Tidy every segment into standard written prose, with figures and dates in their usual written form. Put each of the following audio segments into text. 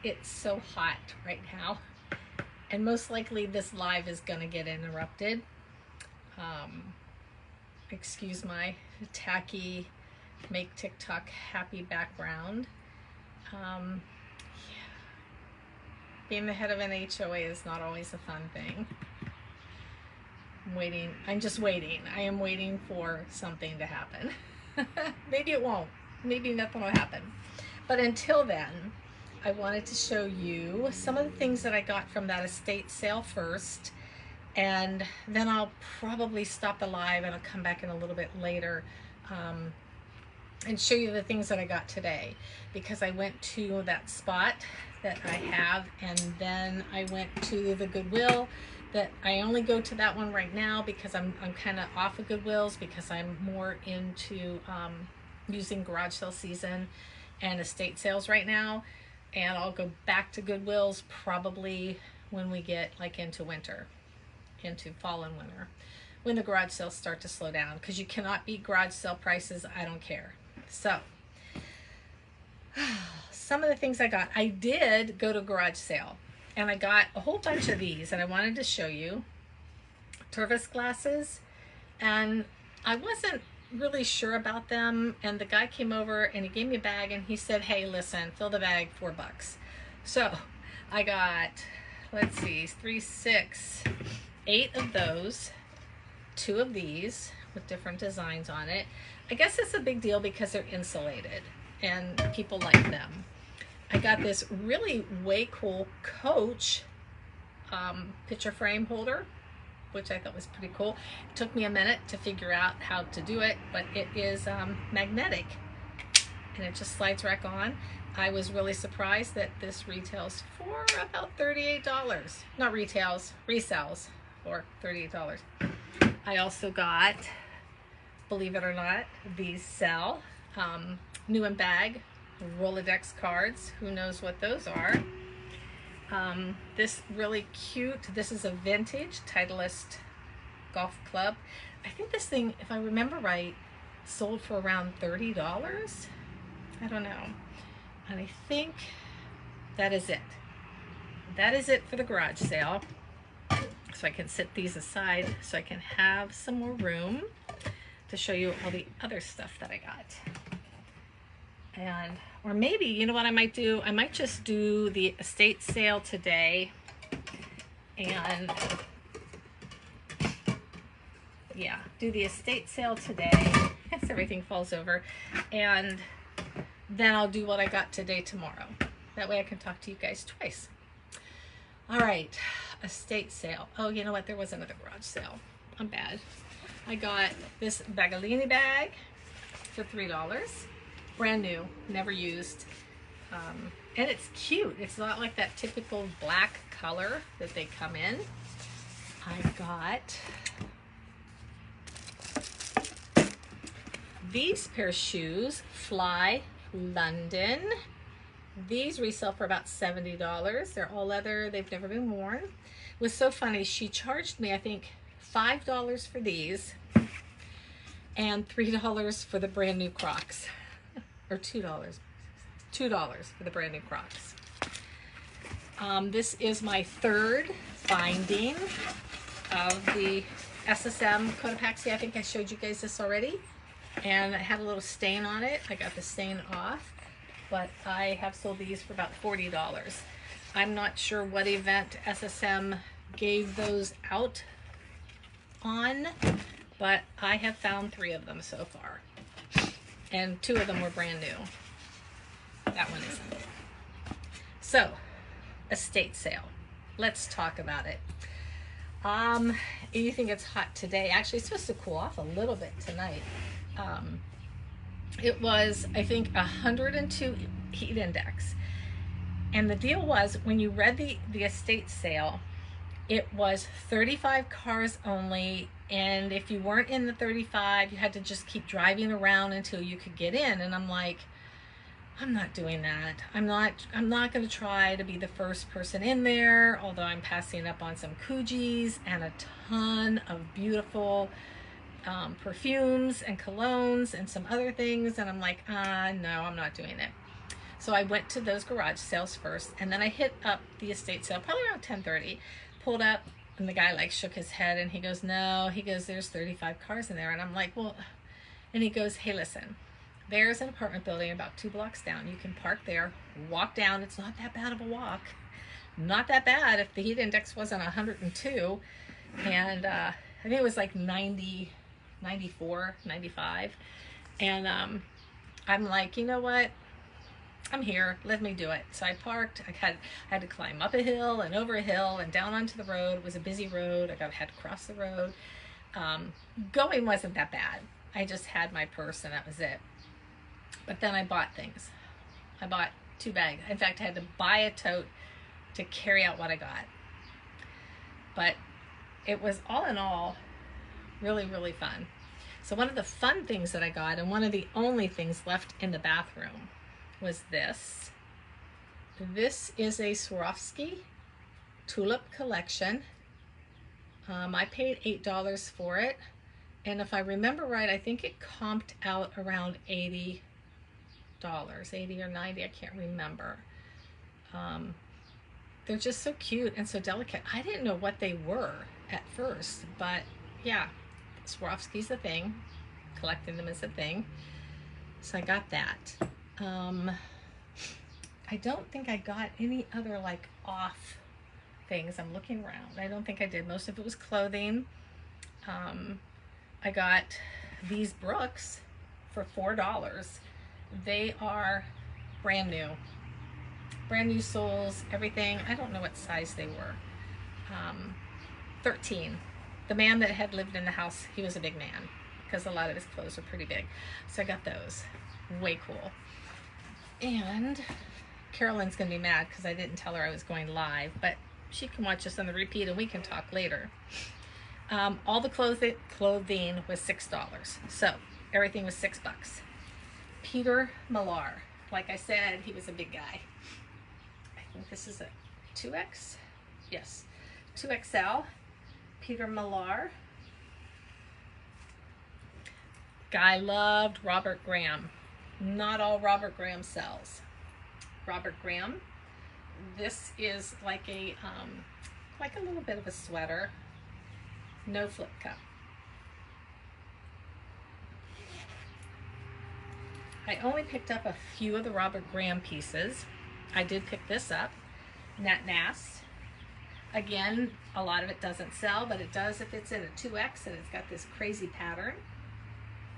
It's so hot right now, and most likely this live is gonna get interrupted. Um, Excuse my tacky, make TikTok happy background. Um, Being the head of an HOA is not always a fun thing. I'm waiting. I'm just waiting. I am waiting for something to happen. Maybe it won't. Maybe nothing will happen. But until then, I wanted to show you some of the things that I got from that estate sale first. And then I'll probably stop the live and I'll come back in a little bit later and show you the things that I got today, because I went to that spot that I have, and then I went to the Goodwill that I only go to that one right now because I'm kind of off of Goodwills because I'm more into using garage sale season and estate sales right now. And I'll go back to Goodwills probably when we get like into winter, into fall and winter, when the garage sales start to slow down, because you cannot beat garage sale prices. I don't care. So some of the things I got, I did go to garage sale and I got a whole bunch of these, and I wanted to show you Tervis glasses, and I wasn't really sure about them, and the guy came over and he gave me a bag and he said, hey, listen, fill the bag, $4. So I got, let's see, 3, 6, 8 of those, 2 of these with different designs on it. I guess it's a big deal because they're insulated and people like them. I got this really way cool Coach picture frame holder, which I thought was pretty cool. It took me a minute to figure out how to do it, but it is magnetic and it just slides right on. I was really surprised that this retails for about $38. Not retails, resells for $38. I also got, believe it or not, these sell new in bag Rolodex cards. Who knows what those are? This really cute, this is a vintage Titleist golf club. I think this thing, if I remember right, sold for around $30. I don't know. And I think that is it. That is it for the garage sale. So I can set these aside so I can have some more room to show you all the other stuff that I got. And, or maybe, you know what I might do? I might just do the estate sale today. And yeah, do the estate sale today as everything falls over. And then I'll do what I got today tomorrow. That way I can talk to you guys twice. All right, estate sale. Oh, you know what? There was another garage sale. I'm bad. I got this Bagolini bag for $3. Brand new, never used. And it's cute. It's not like that typical black color that they come in. I got these pair of shoes, Fly London. These resell for about $70. They're all leather. They've never been worn. It was so funny. She charged me, I think, $5 for these and $3 for the brand new Crocs. Or $2. $2 for the brand new Crocs. This is my third finding of the SSM Cotopaxi. I think I showed you guys this already. And it had a little stain on it. I got the stain off. But I have sold these for about $40. I'm not sure what event SSM gave those out on, but I have found 3 of them so far. And 2 of them were brand new. That one isn't. So, estate sale. Let's talk about it. You think it's hot today. Actually, it's supposed to cool off a little bit tonight. It was, I think, 102 heat index. And the deal was, when you read the estate sale, it was 35 cars only. And if you weren't in the 35, you had to just keep driving around until you could get in. And I'm like, I'm not doing that. I'm not going to try to be the first person in there, although I'm passing up on some Coogis and a ton of beautiful perfumes and colognes and some other things. And I'm like, no, I'm not doing it. So I went to those garage sales first, and then I hit up the estate sale probably around 10:30. Pulled up, and the guy like shook his head, and he goes, "No," he goes, "There's 35 cars in there." And I'm like, "Well," and he goes, "Hey, listen, there's an apartment building about 2 blocks down. You can park there, walk down. It's not that bad of a walk. Not that bad if the heat index wasn't 102, and I think it was like 90, 94, 95." And I'm like, you know what? I'm here. Let me do it. So I parked. I had to climb up a hill and over a hill and down onto the road. It was a busy road. Had to cross the road. Going wasn't that bad. I just had my purse and that was it. But then I bought things. I bought 2 bags. In fact, I had to buy a tote to carry out what I got. But it was all in all really, really fun. So one of the fun things that I got, and one of the only things left in the bathroom, was this. This is a Swarovski tulip collection. I paid $8 for it. And if I remember right, I think it comped out around $80, 80 or 90, I can't remember. They're just so cute and so delicate. I didn't know what they were at first, but yeah, Swarovski's a thing. Collecting them is a thing. So I got that. I don't think I got any other like off things. I'm looking around. I don't think I did. Most of it was clothing. I got these Brooks for $4. They are brand new. Brand new soles, everything. I don't know what size they were. 13. The man that had lived in the house, he was a big man because a lot of his clothes are pretty big. So I got those. Way cool. And Carolyn's going to be mad because I didn't tell her I was going live, but she can watch this on the repeat and we can talk later. All the clothing was $6. So everything was $6. Peter Millar. Like I said, he was a big guy. I think this is a 2X. Yes, 2XL. Peter Millar. Guy loved Robert Graham. Not all Robert Graham sells. Robert Graham. This is like a little bit of a sweater. No flip cup. I only picked up a few of the Robert Graham pieces. I did pick this up. Nat Nast. Again, a lot of it doesn't sell, but it does if it's in a 2X and it's got this crazy pattern.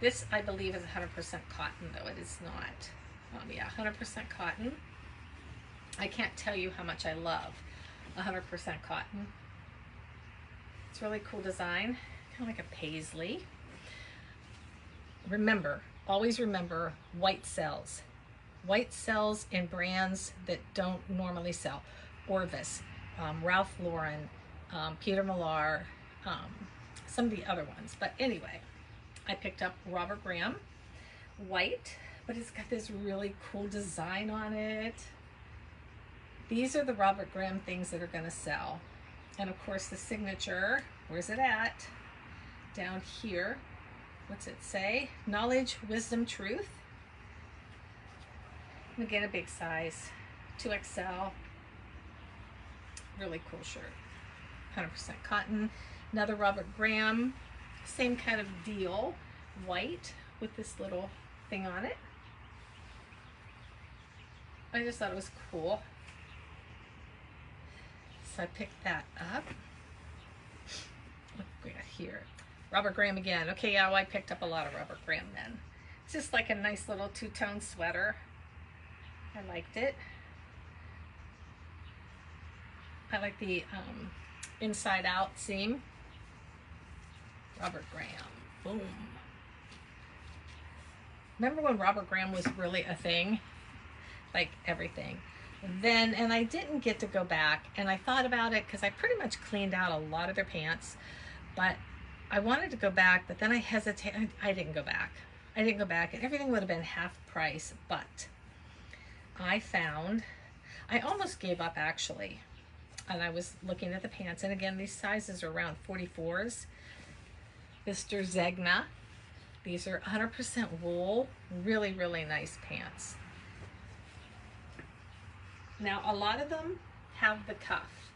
This, I believe, is 100% cotton, though it is not. Yeah, 100% cotton. I can't tell you how much I love 100% cotton. It's really cool design, kind of like a paisley. Remember, always remember, white sells. White sells in brands that don't normally sell. Orvis, Ralph Lauren, Peter Millar, some of the other ones. But anyway, I picked up Robert Graham, white, but it's got this really cool design on it. These are the Robert Graham things that are going to sell. And of course the signature, where's it at? Down here. What's it say? Knowledge, wisdom, truth. And again, a big size, 2XL. Really cool shirt. 100% cotton. Another Robert Graham, same kind of deal, white with this little thing on it. I just thought it was cool. So I picked that up. What we got here? Robert Graham again. Okay, yeah, well, I picked up a lot of Robert Graham then. It's just like a nice little two-tone sweater. I liked it. I like the inside out seam. Robert Graham. Boom. Remember when Robert Graham was really a thing? Like everything. Then, and I didn't get to go back, and I thought about it because I pretty much cleaned out a lot of their pants, but I wanted to go back, but then I hesitated. I didn't go back. I didn't go back, and everything would have been half price, but I found, I almost gave up actually, and I was looking at the pants, and again, these sizes are around 44s. Mr. Zegna. These are 100% wool, really, really nice pants. Now, a lot of them have the cuff,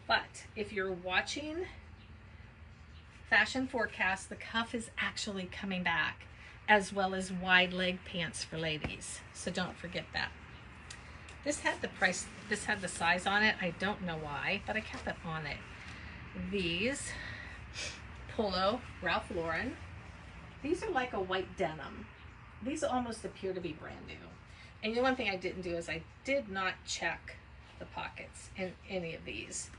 but if you're watching Fashion Forecast, the cuff is actually coming back, as well as wide leg pants for ladies. So don't forget that. This had the price, this had the size on it. I don't know why, but I kept it on it. These Polo Ralph Lauren. These are like a white denim. These almost appear to be brand new. And the one thing I didn't do is I did not check the pockets in any of these.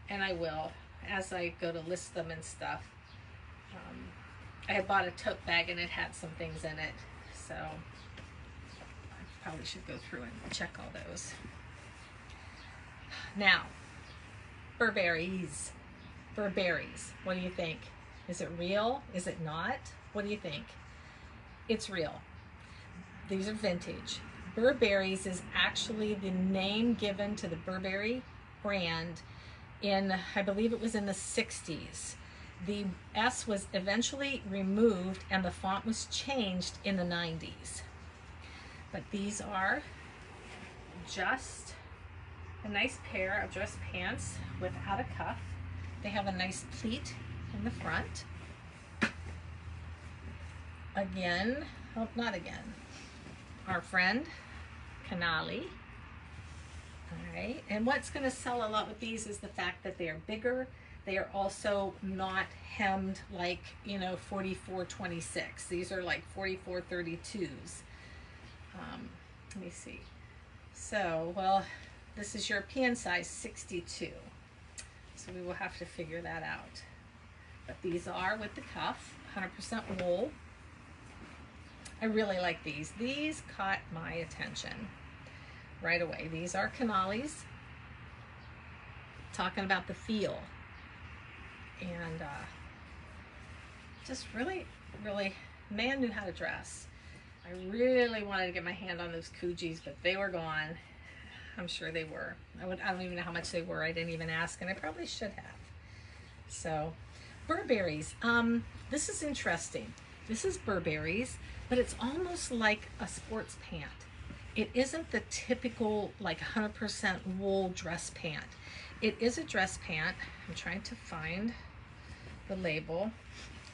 And I will as I go to list them and stuff. I had bought a tote bag and it had some things in it. So I probably should go through and check all those. Now, Burberry's. Burberry's. What do you think? Is it real? Is it not? What do you think? It's real. These are vintage. Burberry's is actually the name given to the Burberry brand in, I believe it was in the 60s. The S was eventually removed and the font was changed in the 90s. But these are just a nice pair of dress pants without a cuff. They have a nice pleat in the front. Again, oh, not again. Our friend, Canali. All right, and what's going to sell a lot with these is the fact that they are bigger. They are also not hemmed like, you know, 44-26. These are like 44-32s. Let me see. So, well, this is European size 62. So we will have to figure that out. But these are with the cuff, 100% wool. I really like these. These caught my attention right away. These are Canali's. Talking about the feel. And just really, man knew how to dress. I really wanted to get my hand on those Coogies, but they were gone. I'm sure they were. I don't even know how much they were. I didn't even ask, and I probably should have. So, Burberry's. This is interesting. This is Burberry's, but it's almost like a sports pant. It isn't the typical like 100% wool dress pant. It is a dress pant. I'm trying to find the label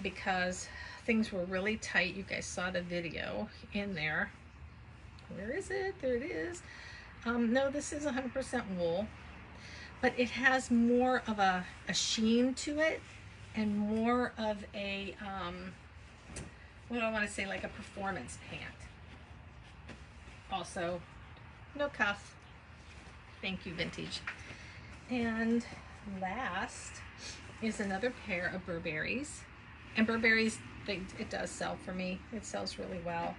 because things were really tight. You guys saw the video in there. Where is it? There it is. No, this is 100% wool, but it has more of a sheen to it and more of a, what do I want to say, like a performance pant. Also, no cuff. Thank you, vintage. And last is another pair of Burberry's. And Burberry's, it does sell for me. It sells really well.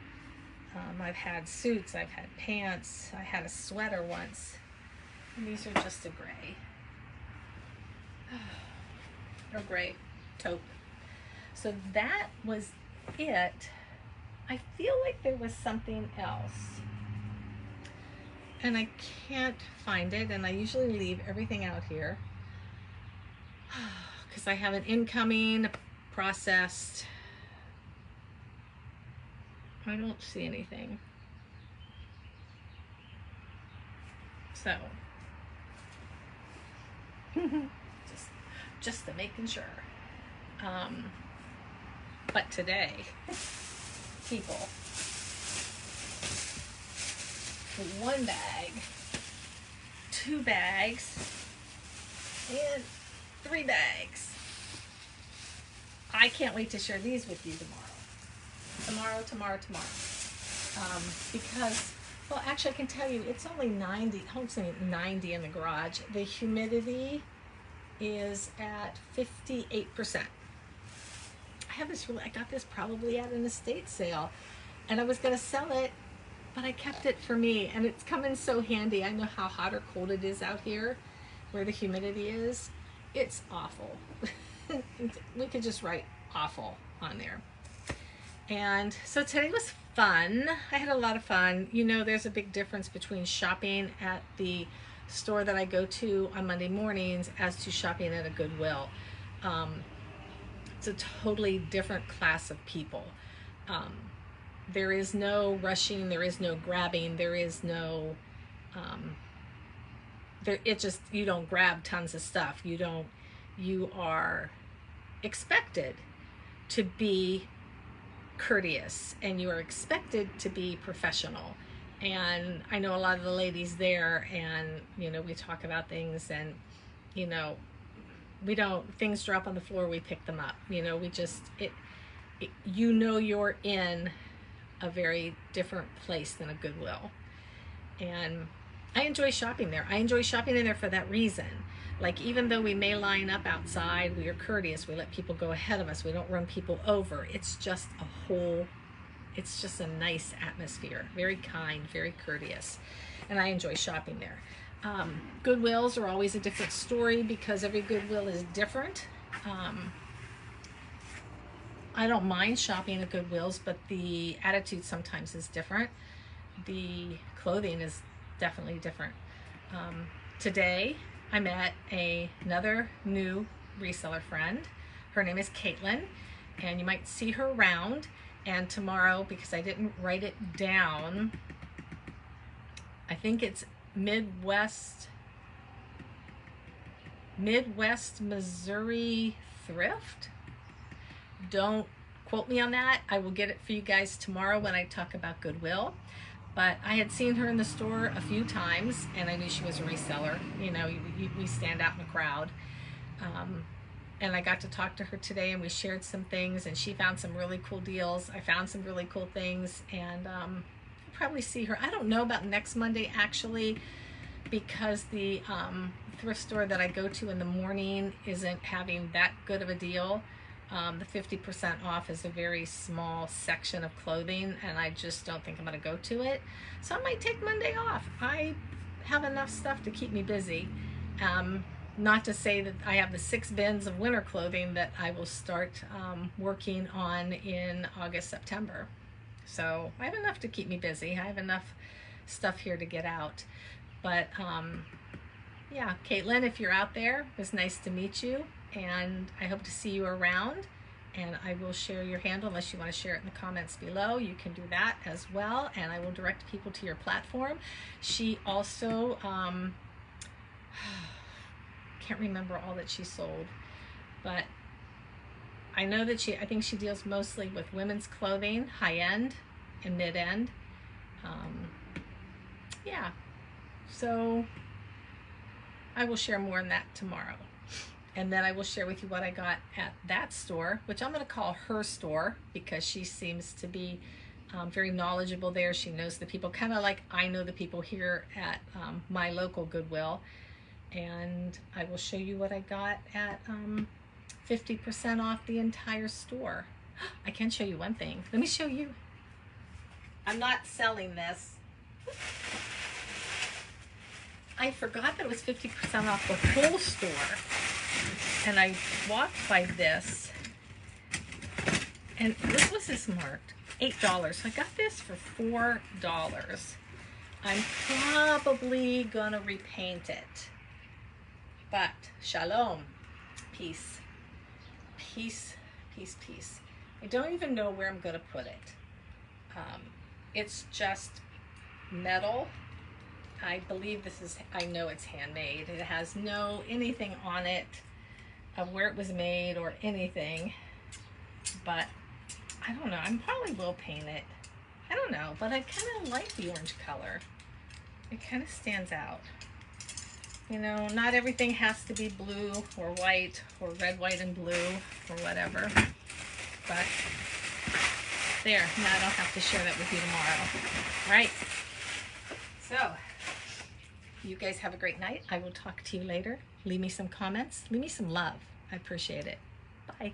I've had suits, I've had pants, I had a sweater once. And these are just a gray. Or gray taupe. So that was it. I feel like there was something else. And I can't find it, and I usually leave everything out here because I have an incoming processed. I don't see anything. So just to making sure. But today, people, one bag, 2 bags, and 3 bags. I can't wait to share these with you tomorrow. Tomorrow. Because, well, actually I can tell you it's only 90, hopefully 90 in the garage. The humidity is at 58%. I got this probably at an estate sale, and I was going to sell it, but I kept it for me, and it's come in so handy. I know how hot or cold it is out here where the humidity is. It's awful. We could just write awful on there. And so today was fun. I had a lot of fun. You know, there's a big difference between shopping at the store that I go to on Monday mornings as to shopping at a Goodwill. It's a totally different class of people. There is no rushing, there is no grabbing, there is no it just, you don't grab tons of stuff. You are expected to be courteous, and you are expected to be professional. And I know a lot of the ladies there, and we talk about things, and we don't, things drop on the floor, we pick them up. We just, you're in a very different place than a Goodwill. And I enjoy shopping there. I enjoy shopping in there for that reason. Like, even though we may line up outside, we are courteous. We let people go ahead of us. We don't run people over. It's just it's just a nice atmosphere. Very kind, very courteous. And I enjoy shopping there. Goodwills are always a different story because every Goodwill is different. I don't mind shopping at Goodwills, but the attitude sometimes is different. The clothing is definitely different. Today, I met another new reseller friend. Her name is Caitlin, and you might see her around. And tomorrow, because I didn't write it down, I think it's Midwest Missouri Thrift. Don't quote me on that. I will get it for you guys tomorrow when I talk about Goodwill. But I had seen her in the store a few times, and I knew she was a reseller. We stand out in the crowd. And I got to talk to her today, and we shared some things, and she found some really cool deals. I found some really cool things, and I'll probably see her. I don't know about next Monday, actually, because the thrift store that I go to in the morning isn't having that good of a deal. The 50% off is a very small section of clothing, and I just don't think I'm going to go to it. So I might take Monday off. I have enough stuff to keep me busy. Not to say that I have the 6 bins of winter clothing that I will start working on in August, September. So I have enough to keep me busy. I have enough stuff here to get out. But yeah, Caitlin, if you're out there, it was nice to meet you. And I hope to see you around, and I will share your handle. Unless you want to share it in the comments below, you can do that as well, and I will direct people to your platform. She also can't remember all that she sold, but I know that I think she deals mostly with women's clothing, high-end and mid-end. Yeah, so I will share more on that tomorrow. And then I will share with you what I got at that store, which I'm going to call her store because she seems to be very knowledgeable there. She knows the people, kind of like I know the people here at my local Goodwill. And I will show you what I got at 50% off the entire store. I can show you one thing. Let me show you. I'm not selling this. I forgot that it was 50% off the whole store. And I walked by this, and what was this marked? $8. So I got this for $4. I'm probably gonna repaint it. But shalom, peace, peace, peace, peace. I don't even know where I'm gonna put it. It's just metal. I believe this is, I know it's handmade. It has no anything on it of where it was made or anything, but I don't know. I probably will paint it. I don't know, but I kind of like the orange color. It kind of stands out. Not everything has to be blue or white or red, white, and blue or whatever, but there, now I don't have to share that with you tomorrow. All right, so you guys have a great night. I will talk to you later. Leave me some comments. Leave me some love. I appreciate it. Bye.